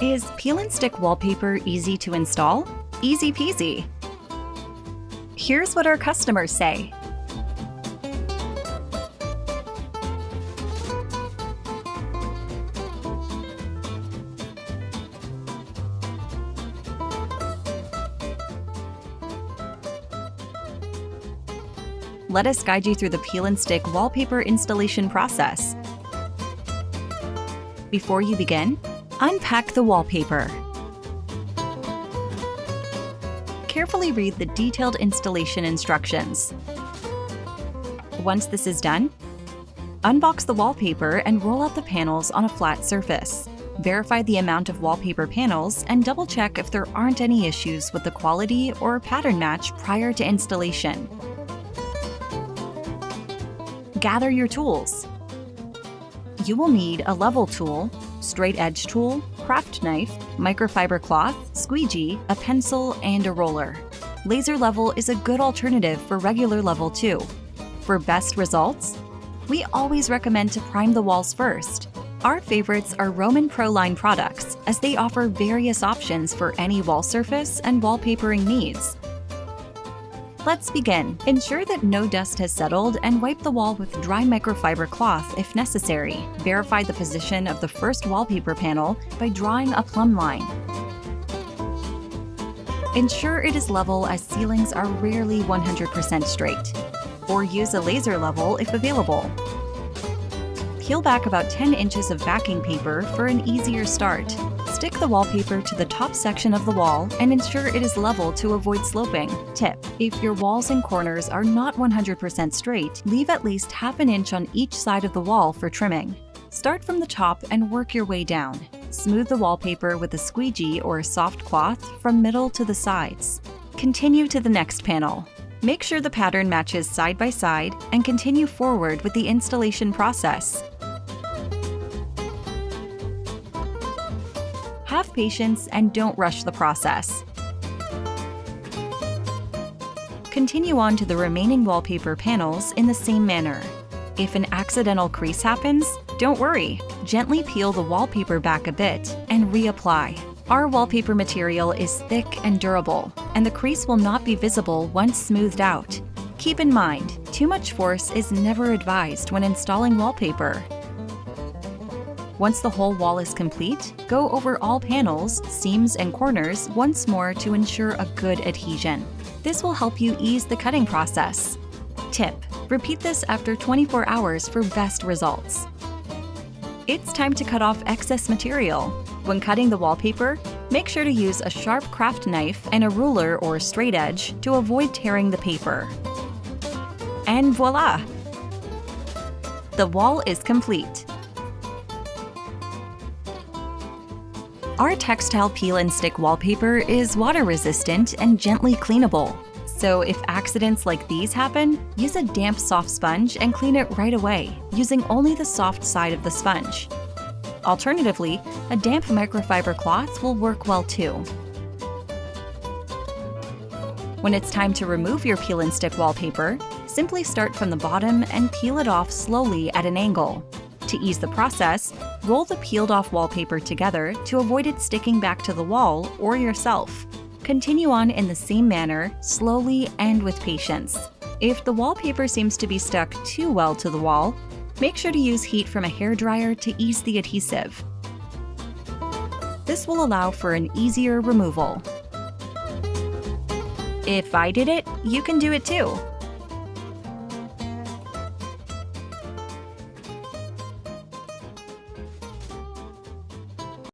Is peel and stick wallpaper easy to install? Easy peasy. Here's what our customers say. Let us guide you through the peel and stick wallpaper installation process. Before you begin, unpack the wallpaper. Carefully read the detailed installation instructions. Once this is done, unbox the wallpaper and roll out the panels on a flat surface. Verify the amount of wallpaper panels and double-check if there aren't any issues with the quality or pattern match prior to installation. Gather your tools. You will need a level tool, straight edge tool, craft knife, microfiber cloth, squeegee, a pencil, and a roller. Laser level is a good alternative for regular level too. For best results, we always recommend to prime the walls first. Our favorites are Roman Pro line products, as they offer various options for any wall surface and wallpapering needs. Let's begin. Ensure that no dust has settled and wipe the wall with dry microfiber cloth if necessary. Verify the position of the first wallpaper panel by drawing a plumb line. Ensure it is level, as ceilings are rarely 100% straight. Or use a laser level if available. Peel back about 10 inches of backing paper for an easier start. Stick the wallpaper to the top section of the wall and ensure it is level to avoid sloping. Tip: if your walls and corners are not 100% straight, leave at least half an inch on each side of the wall for trimming. Start from the top and work your way down. Smooth the wallpaper with a squeegee or a soft cloth from middle to the sides. Continue to the next panel. Make sure the pattern matches side by side and continue forward with the installation process. Have patience and don't rush the process. Continue on to the remaining wallpaper panels in the same manner. If an accidental crease happens, don't worry. Gently peel the wallpaper back a bit and reapply. Our wallpaper material is thick and durable, and the crease will not be visible once smoothed out. Keep in mind, too much force is never advised when installing wallpaper. Once the whole wall is complete, go over all panels, seams, and corners once more to ensure a good adhesion. This will help you ease the cutting process. Tip: repeat this after 24 hours for best results. It's time to cut off excess material. When cutting the wallpaper, make sure to use a sharp craft knife and a ruler or straight edge to avoid tearing the paper. And voila! The wall is complete. Our textile peel and stick wallpaper is water resistant and gently cleanable. So if accidents like these happen, use a damp soft sponge and clean it right away, using only the soft side of the sponge. Alternatively, a damp microfiber cloth will work well too. When it's time to remove your peel and stick wallpaper, simply start from the bottom and peel it off slowly at an angle. To ease the process, roll the peeled off wallpaper together to avoid it sticking back to the wall or yourself. Continue on in the same manner, slowly and with patience. If the wallpaper seems to be stuck too well to the wall, make sure to use heat from a hairdryer to ease the adhesive. This will allow for an easier removal. If I did it, you can do it too.